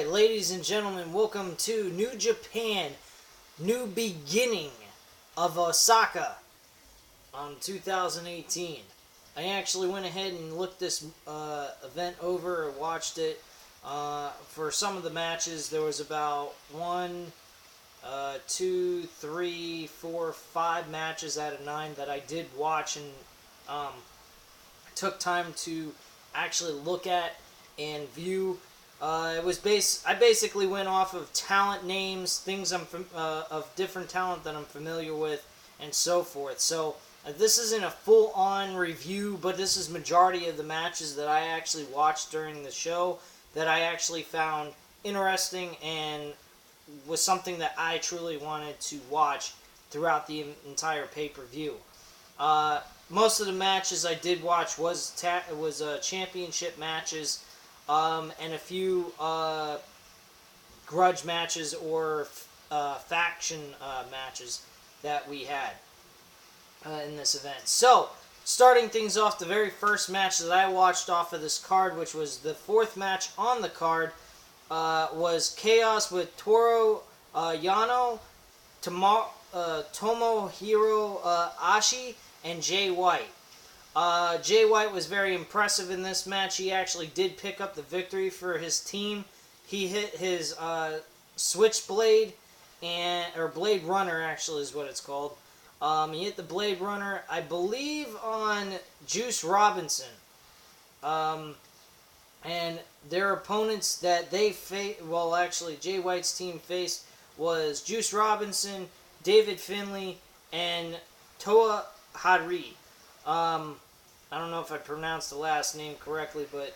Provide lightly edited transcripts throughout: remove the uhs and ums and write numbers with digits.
Alright, ladies and gentlemen, welcome to New Japan, New Beginning of Osaka on 2018. I actually went ahead and looked this event over or watched it. For some of the matches, there was about 5 matches out of 9 that I did watch and took time to actually look at and view. I basically went off of talent names, things of different talent that I'm familiar with, and so forth. So this isn't a full-on review, but this is majority of the matches that I actually watched during the show that I actually found interesting and was something that I truly wanted to watch throughout the entire pay-per-view. Most of the matches I did watch was championship matches. And a few grudge matches or faction matches that we had in this event. So, starting things off, the very first match that I watched off of this card, which was the 4th match on the card, was Chaos with Toru Yano, Tomohiro Ashi, and Jay White. Jay White was very impressive in this match. He actually did pick up the victory for his team. He hit his Switchblade, or Blade Runner actually is what it's called. He hit the Blade Runner, I believe, on Juice Robinson. And their opponents that they faced, well, actually, Jay White's team faced was Juice Robinson, David Finlay, and Toa Hari. I don't know if I pronounced the last name correctly, but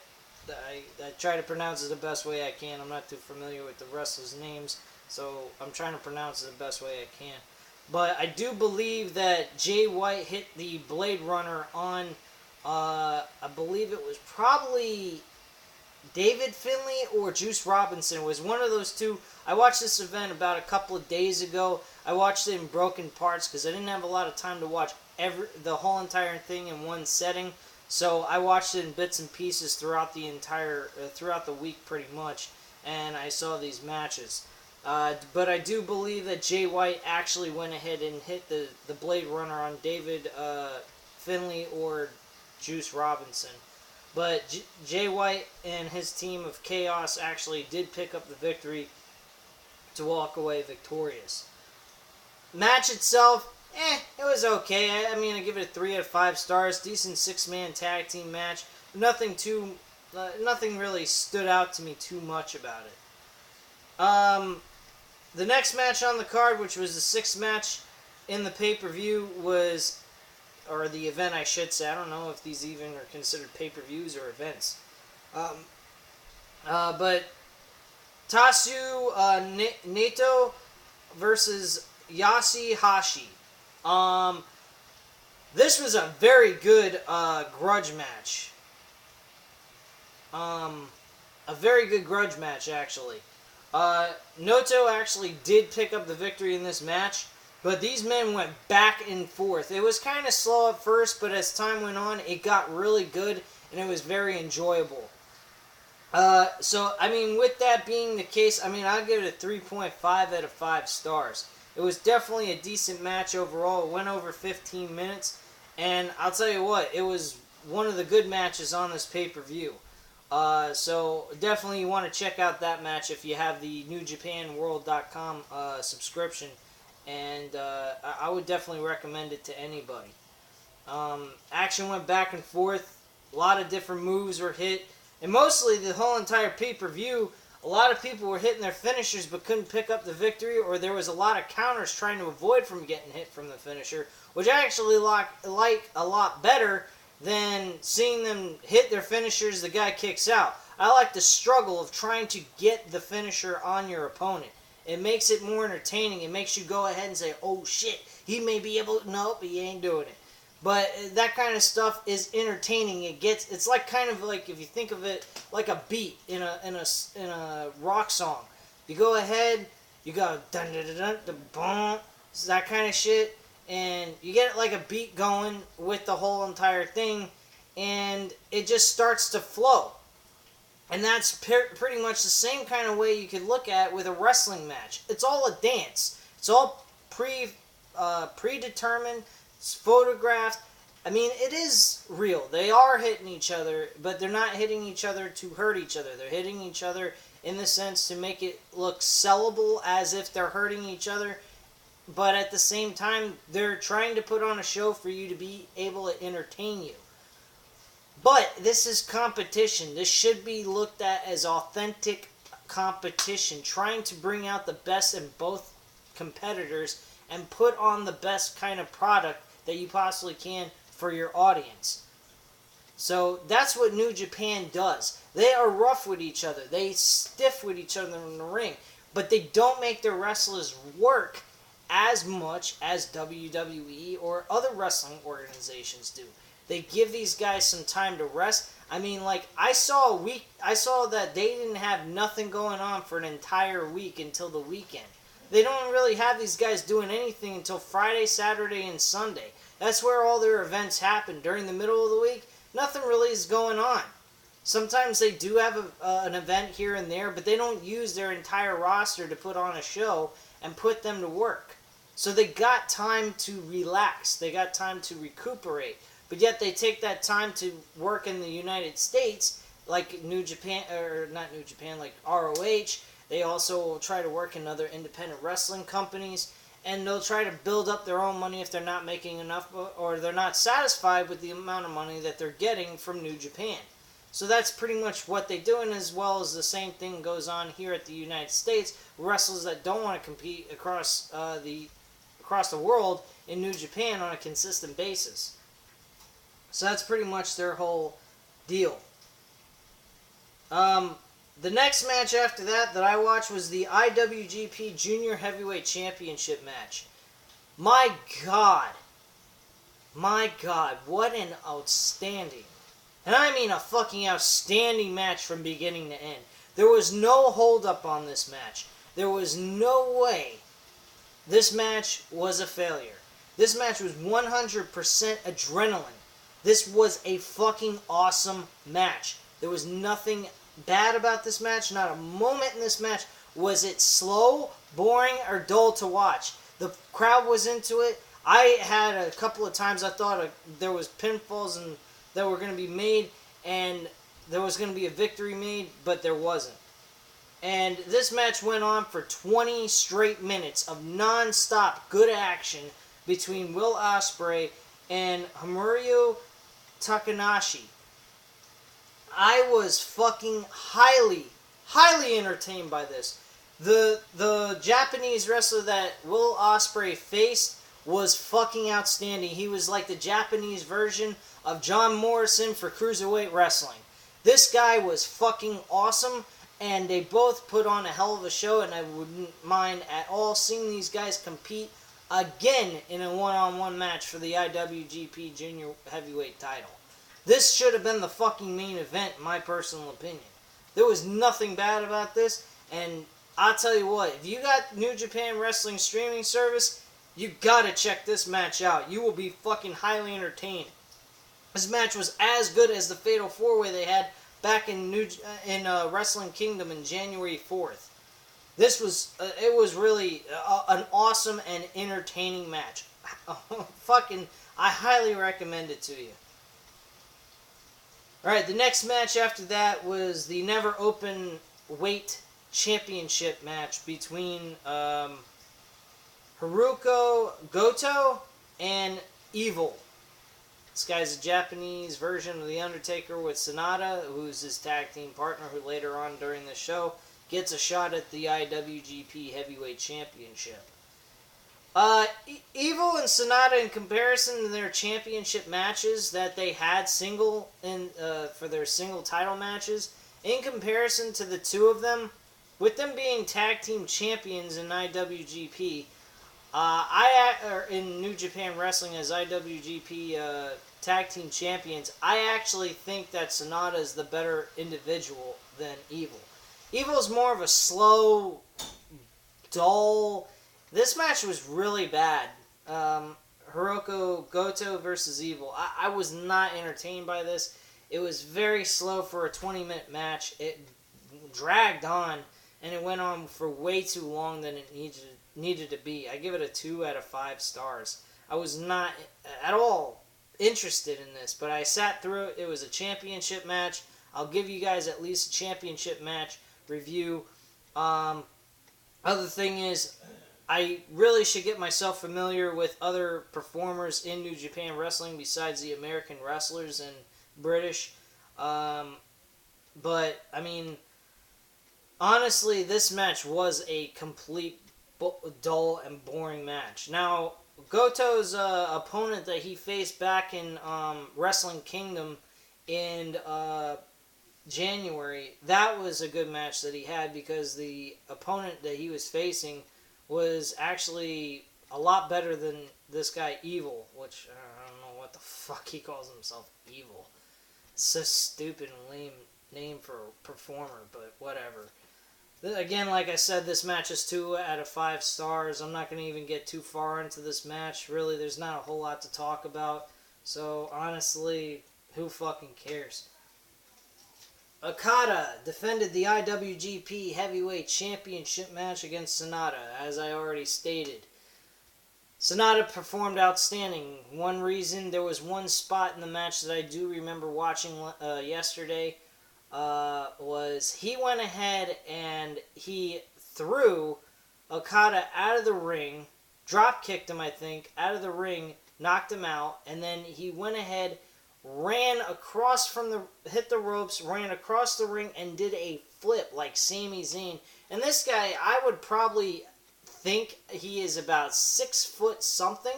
I try to pronounce it the best way I can. I'm not too familiar with the wrestlers' names, so I'm trying to pronounce it the best way I can. But I do believe that Jay White hit the Blade Runner on, I believe it was probably David Finlay or Juice Robinson. It was one of those two. I watched this event about a couple of days ago. I watched it in broken parts because I didn't have a lot of time to watch the whole entire thing in one setting. So I watched it in bits and pieces throughout the throughout the week pretty much, and I saw these matches. But I do believe that Jay White actually went ahead and hit the Blade Runner on David Finlay or Juice Robinson. But Jay White and his team of Chaos actually did pick up the victory to walk away victorious. Match itself, it was okay. I mean, I give it a 3 out of 5 stars. Decent 6-man tag team match. Nothing really stood out to me too much about it. The next match on the card, which was the 6th match in the pay-per-view, or the event, I should say. I don't know if these even are considered pay-per-views or events. But Tatsu Naito versus Yoshihashi. This was a very good grudge match. A very good grudge match, actually. Noto actually did pick up the victory in this match, but these men went back and forth. It was kind of slow at first, but as time went on, it got really good, and it was very enjoyable. So, I mean, with that being the case, I mean, I'll give it a 3.5 out of 5 stars. It was definitely a decent match overall. It went over 15 minutes, and I'll tell you what, it was one of the good matches on this pay-per-view. So definitely you want to check out that match if you have the NewJapanWorld.com subscription, and I would definitely recommend it to anybody. Action went back and forth. A lot of different moves were hit, and mostly the whole entire pay-per-view, a lot of people were hitting their finishers but couldn't pick up the victory, or there was a lot of counters trying to avoid from getting hit from the finisher, which I actually like a lot better than seeing them hit their finishers, the guy kicks out. I like the struggle of trying to get the finisher on your opponent. It makes it more entertaining. It makes you go ahead and say, oh shit, he may be able to, nope, he ain't doing it. But that kind of stuff is entertaining. It's like kind of like, if you think of it like a beat in a rock song. You go ahead, you go dun dun dun dun dun boom, that kind of shit, and you get like a beat going with the whole entire thing, and it just starts to flow. And that's pretty much the same kind of way you could look at it with a wrestling match. It's all a dance. It's all predetermined. It's photographed. I mean, it is real. They are hitting each other, but they're not hitting each other to hurt each other. They're hitting each other in the sense to make it look sellable as if they're hurting each other. But at the same time, they're trying to put on a show for you to be able to entertain you. But this is competition. This should be looked at as authentic competition, trying to bring out the best in both competitors and put on the best kind of product that you possibly can for your audience. So that's what New Japan does. They are rough with each other. They stiff with each other in the ring. But they don't make their wrestlers work as much as WWE or other wrestling organizations do. They give these guys some time to rest. I mean, like, I saw that they didn't have nothing going on for an entire week until the weekend. They don't really have these guys doing anything until Friday, Saturday, and Sunday. That's where all their events happen. During the middle of the week, nothing really is going on. Sometimes they do have an event here and there, but they don't use their entire roster to put on a show and put them to work. So they got time to relax. They got time to recuperate. But yet they take that time to work in the United States, like New Japan, or not New Japan, like ROH. They also will try to work in other independent wrestling companies, and they'll try to build up their own money if they're not making enough, or they're not satisfied with the amount of money that they're getting from New Japan. So that's pretty much what they do, and as well as the same thing goes on here at the United States. Wrestlers that don't want to compete across the world in New Japan on a consistent basis. So that's pretty much their whole deal. The next match after that I watched was the IWGP Junior Heavyweight Championship match. My God, what an outstanding, and I mean a fucking outstanding match from beginning to end. There was no hold up on this match. There was no way this match was a failure. This match was 100% adrenaline. This was a fucking awesome match. There was nothing bad about this match. Not a moment in this match was it slow, boring, or dull to watch. The crowd was into it. I had a couple of times I thought there was pinfalls that were going to be made, and there was going to be a victory made, but there wasn't. And this match went on for 20 straight minutes of non-stop good action between Will Ospreay and Hiromu Takanashi. I was fucking highly entertained by this. The Japanese wrestler that Will Ospreay faced was fucking outstanding. He was like the Japanese version of John Morrison for Cruiserweight Wrestling. This guy was fucking awesome, and they both put on a hell of a show, and I wouldn't mind at all seeing these guys compete again in a one-on-one match for the IWGP Junior Heavyweight title. This should have been the fucking main event, in my personal opinion. There was nothing bad about this, and I'll tell you what, if you got New Japan Wrestling streaming service, you gotta check this match out. You will be fucking highly entertained. This match was as good as the Fatal 4-Way they had back in Wrestling Kingdom in January 4th. This was, it was really an awesome and entertaining match. I highly recommend it to you. Alright, the next match after that was the Never Open Weight Championship match between Haruko Goto and Evil. This guy's a Japanese version of The Undertaker with Sonata, who's his tag team partner, who later on during the show gets a shot at the IWGP Heavyweight Championship. Evil and Sonata, in comparison to their championship matches that they had for their single title matches, in comparison to the two of them, with them being tag team champions in IWGP, or in New Japan Wrestling as IWGP tag team champions, I actually think that Sonata is the better individual than Evil. Evil's more of a slow, dull. This match was really bad. Hiroko Goto versus Evil. I was not entertained by this. It was very slow for a 20-minute match. It dragged on, and it went on for way too long than it needed to be. I give it a 2 out of 5 stars. I was not at all interested in this, but I sat through it. It was a championship match. I'll give you guys at least a championship match review. Other thing is, I really should get myself familiar with other performers in New Japan Wrestling besides the American wrestlers and British. But, I mean, honestly, this match was a complete dull and boring match. Now, Goto's opponent that he faced back in Wrestling Kingdom in January, that was a good match that he had because the opponent that he was facing was actually a lot better than this guy Evil, which I don't know what the fuck he calls himself Evil. It's so stupid and lame name for a performer, but whatever. Again, like I said, this match is 2 out of 5 stars. I'm not going to even get too far into this match. Really, there's not a whole lot to talk about. So, honestly, who fucking cares? Okada defended the IWGP Heavyweight Championship match against Sonata, as I already stated. Sonata performed outstanding. One reason, there was one spot in the match that I do remember watching yesterday, was he went ahead and he threw Okada out of the ring, drop kicked him, I think, out of the ring, knocked him out, and then he went ahead, ran across hit the ropes, ran across the ring, and did a flip like Sami Zayn. And this guy, I would probably think he is about 6 foot something.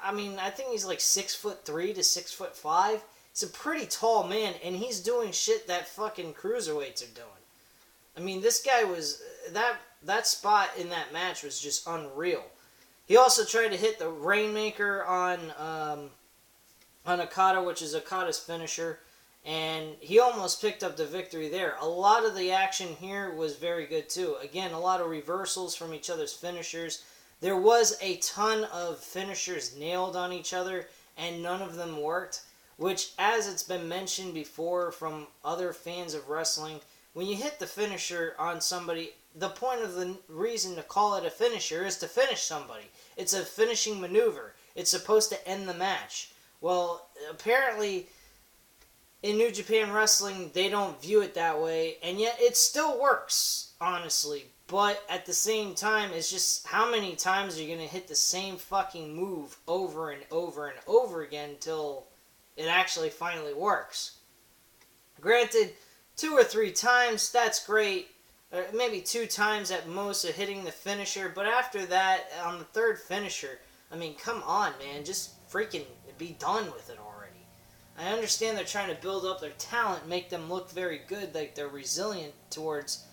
I mean, I think he's like 6'3" to 6'5". He's a pretty tall man, and he's doing shit that fucking cruiserweights are doing. I mean, this guy was... That spot in that match was just unreal. He also tried to hit the Rainmaker on Okada, which is Okada's finisher, and he almost picked up the victory there. A lot of the action here was very good, too. Again, a lot of reversals from each other's finishers. There was a ton of finishers nailed on each other, and none of them worked. Which, as it's been mentioned before from other fans of wrestling, when you hit the finisher on somebody, the point of the reason to call it a finisher is to finish somebody. It's a finishing maneuver. It's supposed to end the match. Well, apparently, in New Japan Wrestling, they don't view it that way, and yet it still works, honestly. But at the same time, it's just how many times are you going to hit the same fucking move over and over and over again until it actually finally works. Granted, 2 or 3 times, that's great. Or maybe 2 times at most of hitting the finisher. But after that, on the 3rd finisher, I mean, come on, man. Just freaking be done with it already. I understand they're trying to build up their talent, make them look very good, like they're resilient towards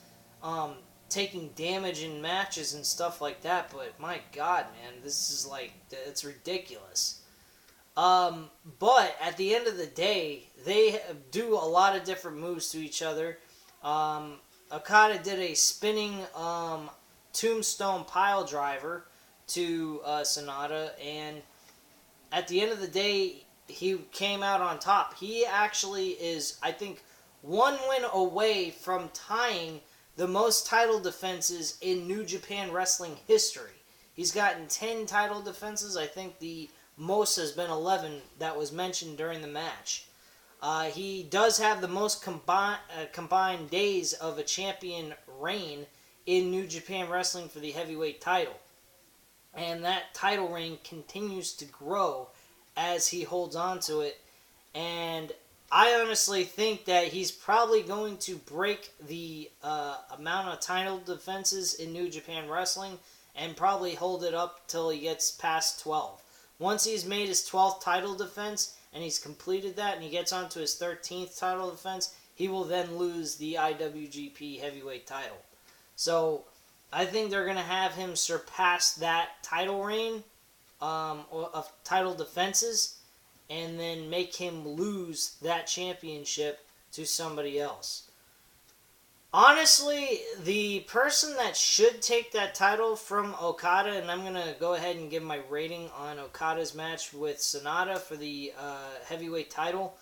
taking damage in matches and stuff like that. But my God, man, this is like, it's ridiculous. But at the end of the day, they do a lot of different moves to each other. Okada did a spinning tombstone pile driver to Sonata, and at the end of the day, he came out on top. He actually is, I think, 1 win away from tying the most title defenses in New Japan Wrestling history. He's gotten 10 title defenses. I think the most has been 11 that was mentioned during the match. He does have the most combined days of a champion reign in New Japan Wrestling for the heavyweight title. And that title reign continues to grow as he holds on to it. And I honestly think that he's probably going to break the amount of title defenses in New Japan Wrestling and probably hold it up till he gets past 12. Once he's made his 12th title defense and he's completed that and he gets onto his 13th title defense, he will then lose the IWGP Heavyweight title. So I think they're going to have him surpass that title reign of title defenses and then make him lose that championship to somebody else. Honestly, the person that should take that title from Okada, and I'm going to go ahead and give my rating on Okada's match with Sonata for the heavyweight title.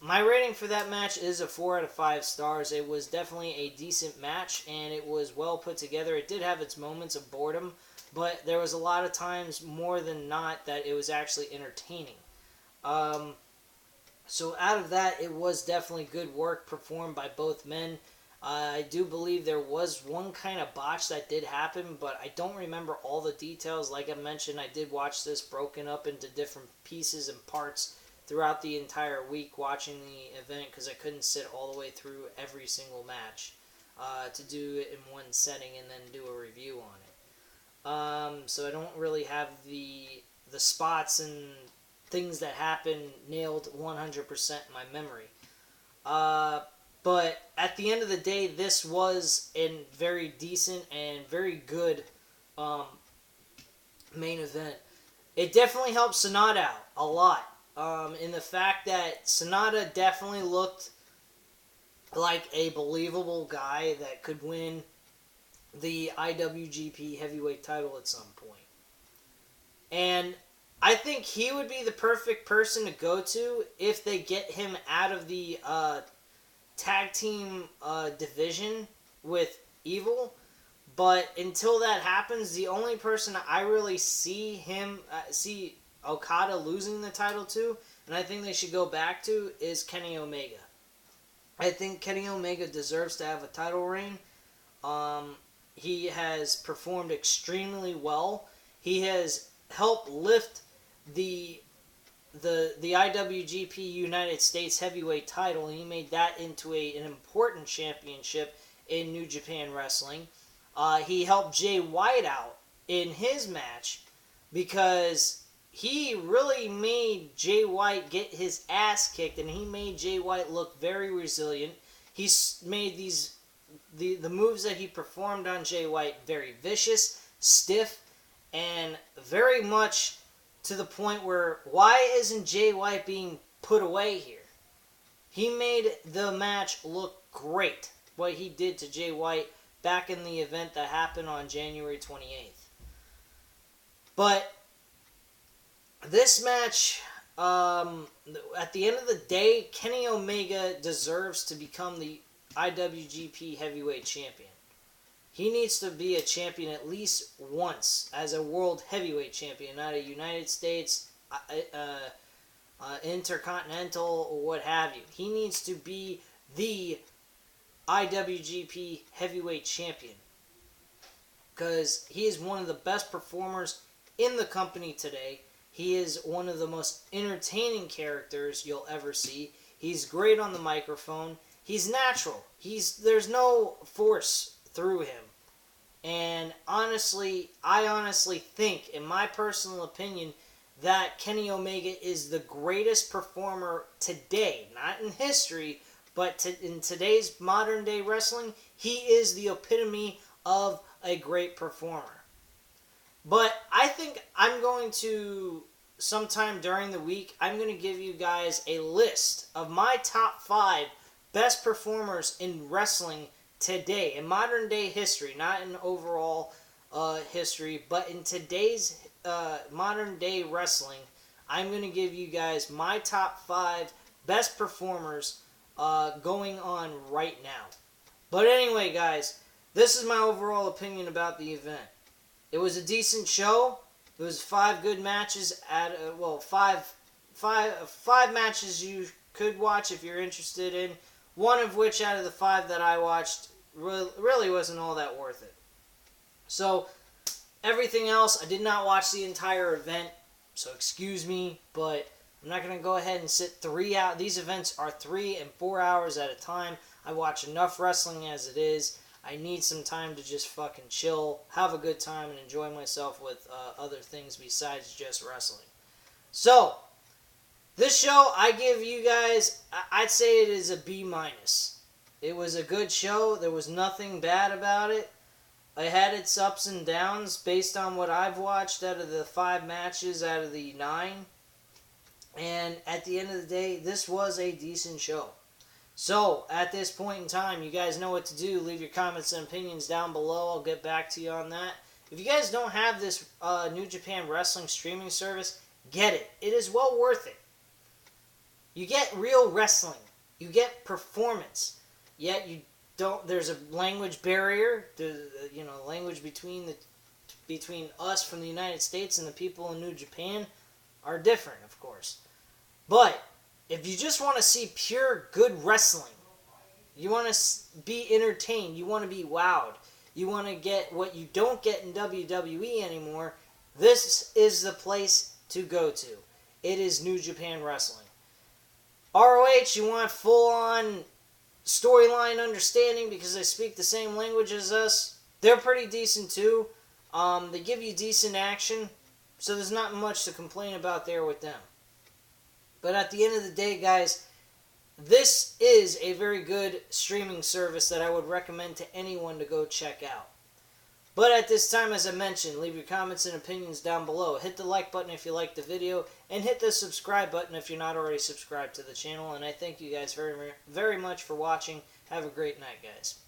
My rating for that match is a 4 out of 5 stars. It was definitely a decent match, and it was well put together. It did have its moments of boredom, but there was a lot of times, more than not, that it was actually entertaining. So out of that, it was definitely good work performed by both men. I do believe there was one kind of botch that did happen, but I don't remember all the details. Like I mentioned, I did watch this broken up into different pieces and parts throughout the entire week watching the event because I couldn't sit all the way through every single match to do it in one setting and then do a review on it. So I don't really have the spots and things that happen nailed 100% in my memory. But at the end of the day, this was a very decent and very good main event. It definitely helped Sonata out a lot. In the fact that Sonata definitely looked like a believable guy that could win the IWGP Heavyweight title at some point. And I think he would be the perfect person to go to if they get him out of the tag team division with Evil. But until that happens, the only person I really see Okada losing the title to, and I think they should go back to, is Kenny Omega. I think Kenny Omega deserves to have a title reign. He has performed extremely well. He has helped lift the IWGP United States Heavyweight title, and he made that into an important championship in New Japan Wrestling. He helped Jay White out in his match because he really made Jay White get his ass kicked, and he made Jay White look very resilient. He made the moves that he performed on Jay White very vicious, stiff, and very much to the point where, why isn't Jay White being put away here? He made the match look great, what he did to Jay White back in the event that happened on January 28th. But this match, at the end of the day, Kenny Omega deserves to become the IWGP Heavyweight Champion. He needs to be a champion at least once as a World Heavyweight Champion, not a United States, Intercontinental, or what have you. He needs to be the IWGP Heavyweight Champion because he is one of the best performers in the company today. He is one of the most entertaining characters you'll ever see. He's great on the microphone. He's natural. There's no force through him. And I honestly think, in my personal opinion, that Kenny Omega is the greatest performer today, not in history, but in today's modern day wrestling. He is the epitome of a great performer. But I think I'm going to, sometime during the week, I'm going to give you guys a list of my top 5 best performers in wrestling today, in modern day history, not in overall history, but in today's modern day wrestling. I'm going to give you guys my top 5 best performers going on right now. But anyway, guys, this is my overall opinion about the event. It was a decent show. It was 5 good matches at five matches you could watch if you're interested in. One of which out of the 5 that I watched really wasn't all that worth it. So everything else, I did not watch the entire event, so excuse me, but I'm not going to go ahead and sit 3 out. These events are 3 and 4 hours at a time. I watch enough wrestling as it is. I need some time to just fucking chill, have a good time, and enjoy myself with other things besides just wrestling. So, this show, I give you guys, I'd say it is a B-. It was a good show. There was nothing bad about it. It had its ups and downs based on what I've watched out of the 5 matches out of the 9. And at the end of the day, this was a decent show. So, at this point in time, you guys know what to do. Leave your comments and opinions down below. I'll get back to you on that. If you guys don't have this New Japan Wrestling streaming service, get it. It is well worth it. You get real wrestling. You get performance. Yet you don't. There's a language barrier. Language between us from the United States and the people in New Japan are different, of course. But if you just want to see pure good wrestling, you want to be entertained, you want to be wowed, you want to get what you don't get in WWE anymore, this is the place to go to. It is New Japan Wrestling. ROH, you want full-on storyline understanding because they speak the same language as us. They're pretty decent too. They give you decent action, so there's not much to complain about there with them. But at the end of the day, guys, this is a very good streaming service that I would recommend to anyone to go check out. But at this time, as I mentioned, leave your comments and opinions down below. Hit the like button if you liked the video, and hit the subscribe button if you're not already subscribed to the channel. And I thank you guys very, very much for watching. Have a great night, guys.